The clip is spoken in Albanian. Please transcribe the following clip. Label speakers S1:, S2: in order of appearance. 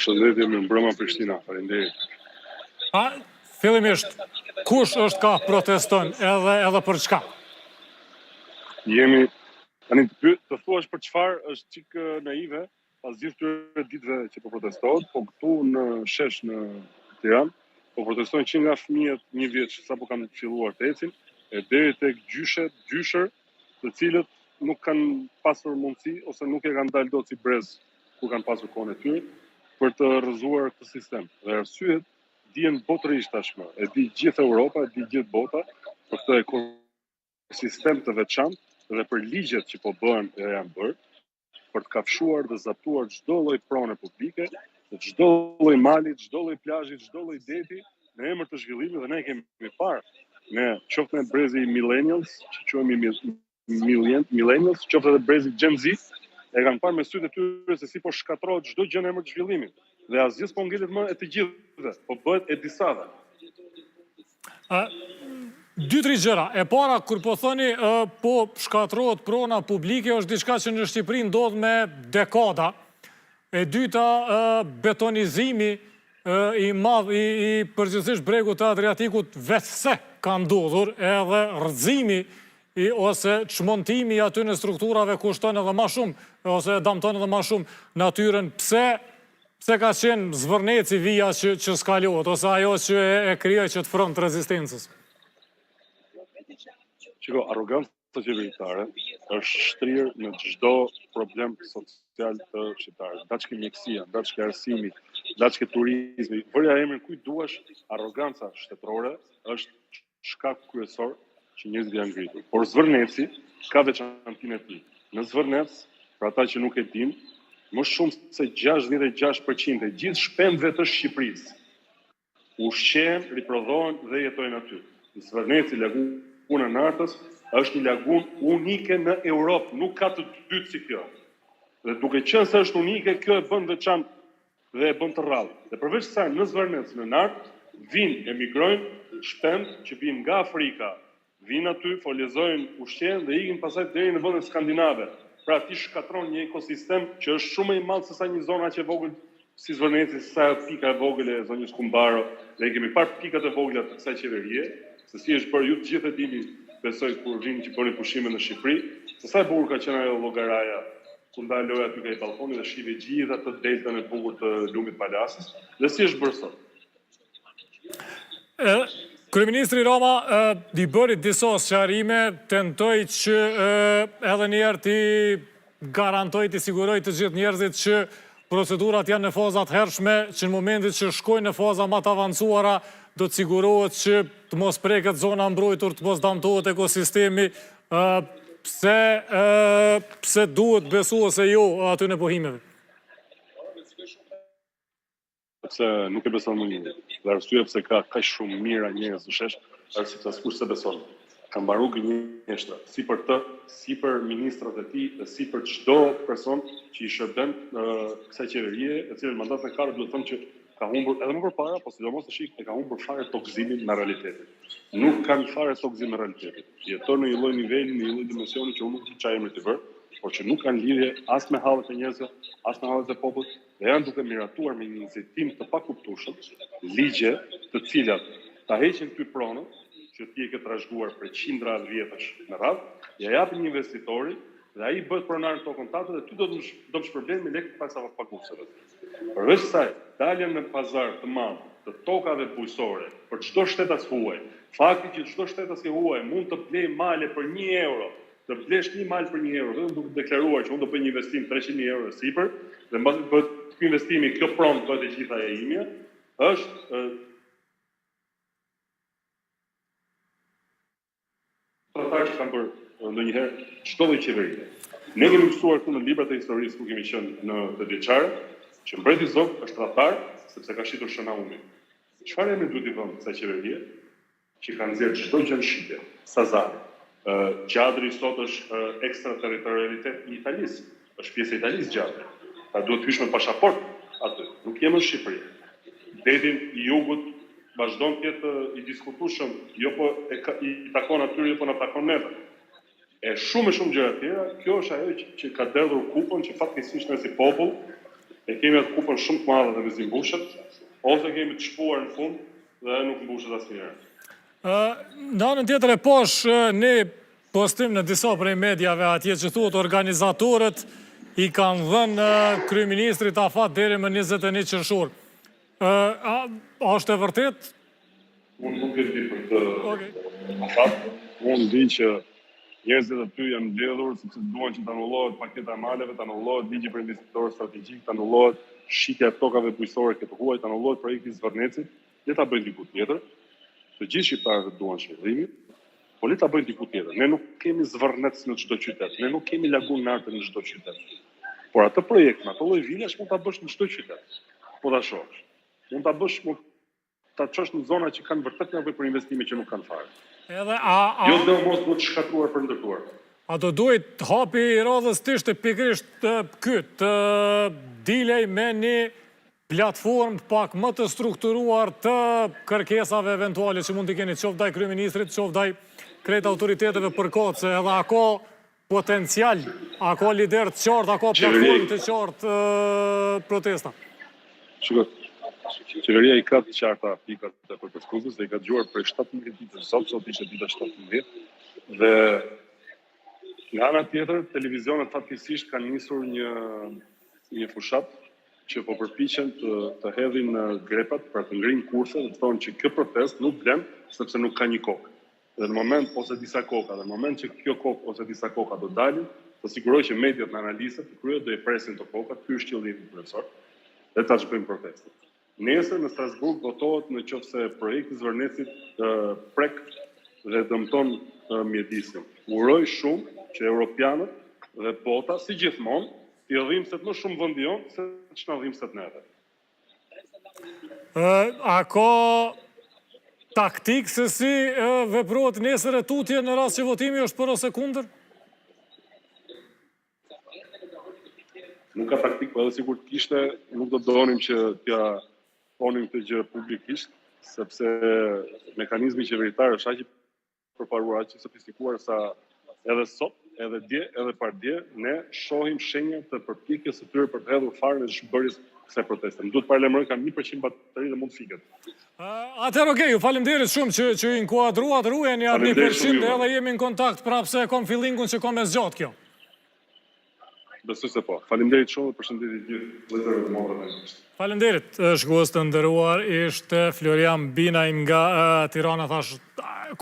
S1: Shëndetje me mbrëma Prishtina, faleminderit.
S2: Fillimisht, kush është ka proteston edhe për çka?
S1: Jemi tani të thuash për çfarë është çik naive, pas gjithë këtyre ditëve që po protestohet, po këtu në shesh në Tiranë, po protestojnë që nga fëmijët 1 vjeç sapo kanë filluar të ecin, e deri tek gjysher, të cilët nuk kanë pasur mundësi ose nuk e kanë dalë dot si brez kur kanë pasur kohën e tyre për të rrëzuar këtë sistem. Dhe arsyet dihen botërisht tashmë. E di gjithë Europa, e di gjithë bota për këtë ekosistem të veçantë dhe për ligjet që po bëhen dhe janë bërë për të kafshuar dhe zaptuar çdo lloj prone publike, çdo lloj mali, çdo lloj plazhi, çdo lloj deti në emër të zhvillimit dhe ne kemi parë ne qoftë në brezi millennials, që quhemi millennials, qoftë edhe brezi Gen Z, e kanë parë me sytë e tyre se si po shkatrohet çdo gjë në emër të zhvillimit. Dhe asgjë po ngelet më e të gjithëve, po bëhet e disave.
S2: 2-3 gjëra. E para, kur po thoni po shkatrohet prona publike, është diçka që në Shqipëri ndodh me dekada. E dyta, betonizimi i madh i përgjithsisht bregut të Adriatikut vetëse ka ndodhur, edhe rrëzimi ose çmontimi i aty në strukturave kushton edhe më shumë, ose damton edhe më shumë natyrën. Pse ka qenë zvërneci vija që skalohet, ose ajo që e krijoi që të front rezistencës?
S1: Shiko, arroganca qeveritare është shtrirë në çdo problem social të shqiptarëve. Ndaçke mjekësia, ndaçke arsimi, ndaçke turizmi, vërja emrin kujt duash, arroganca shtetërore është shkak kryesor që njerëzit janë ngritur. Por zvërneci ka veçantinë e tij. Në zvërnec, për ata që nuk e dinë, më shumë se 66% e gjithë shpendëve të Shqipërisë ushqehen, riprodhohen dhe jetojnë aty. Zvërneci, laguna e Nartës, është një lagunë unike në Europë, nuk ka të dytë si kjo. Dhe duke qenë se është unike, kjo e bën veçantë dhe e bën të rrallë. Dhe përveç kësaj, në Zvërnec, në Nartë, emigrojnë shpend që vinë nga Afrika, vinë aty, folezojnë ushqen dhe ikin pasaj deri në vendet skandinave. Pra ti shkatron një ekosistem që është shumë i madh se sa një zonë aq e vogël si Zvërneci, sa pika e vogël e zonjës Kumbaro, dhe kemi parë pikat e vogla të kësaj qeverie, se si është bërë, ju të gjithë e dini, besoj kur vini që bëni pushime në Shqipëri, se sa e bukur ka qenë ajo llogaraja ku ndaloj aty nga i balkoni dhe shive gjithë atë deltën e bukur të lumit Palasis, dhe si është bërë sot.
S2: Kryeministri Rama i bëri disa sqarime, tentoi që edhe një herë ti garantoi, ti siguroi të gjithë njerëzit që procedurat janë në fazat hershme, që në momentit që shkojnë në faza më të avancuara, do të sigurohet që të mos preket zona mbrojtur, të mos damtohet ekosistemi, pse duhet besu ose jo aty në pohimeve?
S1: Sepse nuk e beson më një. Dhe arsyeja pse ka kaq shumë mira njerëz në shesh, është sepse askush se beson. Ka mbaruar gënjeshtra, si për të, si për ministrat e tij, dhe si për çdo person që i shërben kësaj qeverie, e cila mandat e ka, duhet të thonë që ka humbur edhe më përpara, po sidomos tash e ka humbur fare tokëzimin me realitetin. Nuk kanë fare tokëzim me realitetin. Jeton në një lloj niveli, në një lloj dimensioni që unë nuk di çfarë emri të vër, por që nuk kanë lidhje as me hallet e njerëzve, as me hallet e popullit, dhe janë duke miratuar me një iniciativë të pakuptueshëm, ligje të cilat ta heqin ty pronën, që ti e ke trashëguar për qindra vjetësh në radhë, ja japin një investitori dhe ai bëhet pronar në tokën tënde dhe ty do të shpërblen me lekë paksa paguesave. Përveç kësaj, daljen në pazar të madh të tokave bujqësore për çdo shtetas huaj. Fakti që çdo shtetas i huaj mund të blejë male për 1 euro, të blesh një mal për 1 euro, vetëm duke deklaruar që unë do bëj një investim 300.000 euro sipër, dhe mbasi bëhet ky investimi, kjo pronë bëhet e gjitha e imja, është ata që kanë bërë ndonjëherë çdo lloj qeverie. Ne kemi mësuar këtu në librat e historisë ku kemi qenë në të vjeçare, që mbreti Zog është tradhtar sepse ka shitur Shënaumin. Çfarë ne duhet i vëmë kësaj qeverie që kanë nxjerrë çdo gjë në shitje, Sazari. Gjadri sot është ekstraterritorialitet i Italisë, është pjesë e Italisë Gjadri. Ta duhet hysh me pasaport aty, nuk jemi në Shqipëri. Detin i jugut vazhdon të jetë i diskutueshëm, jo po i takon atyre, jo po na takon neve. E shumë gjëra tjera, kjo është ajo që ka derdhur kupën që fatkeqësisht ne si popull e kemi atë kupën shumë të madhe dhe me zimbushet, ose kemi të shpuar në fund dhe nuk mbushet asnjëherë.
S2: Në anën tjetër e posh një postim në disa prej medjave atje që thuhet organizatorët i kanë dhënë kryeministrit afat deri më 21 qershor. A është e vërtet?
S1: Unë nuk e di për këtë afat. Unë di që njerëzit aty janë mbledhur sepse duan që të anullohet paketa e maleve, të anullohet ligji për investitorë strategjik, të anullohet shitja e tokave bujqësore këtë huaj, të anullohet projekti i Zvërnecit, le ta bëjnë diku tjetër. Të gjithë shqiptarët duan shërbimi, po le ta bëjnë diku tjetër. Ne nuk kemi Zvërnec në çdo qytet, ne nuk kemi lagun narte në çdo qytet. Por atë projekt, ato lloj vilash mund ta bësh në çdo qytet. Po ta shohësh. Mund ta bësh, mund ta çosh në zona që kanë vërtet nevojë për investime që nuk kanë fare. Jo do mos të shkatruar për ndërtuar.
S2: A do duhet hapi i radhës të ishte pikërisht të dilej me një platformë pak më të strukturuar të kërkesave eventuale që mund të keni qoftë ndaj kryeministrit, qoftë ndaj krejt autoriteteve përkohëse, edhe ako potencial, ako lider të qartë, ako platformë të qartë protesta.
S1: Shikoj, qeveria i ka të qarta pikat e përkëskusës dhe i ka dëgjuar për 17 ditë sot ishte dita 17 dhe nga ana tjetër televizionet fatkeqësisht kanë nisur një fushat që po përpiqen të hedhin grepat për të ngrinë kurse dhe të thonë që kjo protest nuk blen sepse nuk ka një kokë. Dhe në moment ose disa koka, dhe në moment që kjo kokë ose disa koka do dalin, të siguroj që mediat në analizat të kryet do i presin të kokat, ky është qëllimi kryesor, dhe ta zhbëjmë protestin. Nesër në Strasburg votohet në qoftë se projekti i Zvërnecit prek dhe dëmton mjedisin. Uroj shumë që europianët dhe bota, si gjithmonë, t'i dhimbset më shumë vendi jonë se ç'na dhimbset neve.
S2: A ka taktik se si veprohet nesër e tutje në rast që votimi është për ose kundër?
S1: Nuk ka taktik, po edhe sikur të kishte, nuk do donim që t'ja thonim këtë gjë publikisht, sepse mekanizmi qeveritar është aq i përparuar, aq i sofistikuar sa edhe sot, edhe dje, edhe pardje, ne shohim shenja të përpjekjes së tyre për të hedhur farën e zhbërjes kësaj proteste. Më duhet paralajmëroj kanë 1% bateri dhe mund të fiket.
S2: Atëherë okej, ju faleminderit shumë që inkuadruat, ruajeni atë 1% edhe jemi në kontakt prapë se kom fillingun që kom e zgjat kjo.
S1: Besoj se po. Faleminderit shumë dhe përshëndetje gjithë vëllezërve të motrave.
S2: Faleminderit, shkues të nderuar, ishte Florian Binaj nga Tirana, thash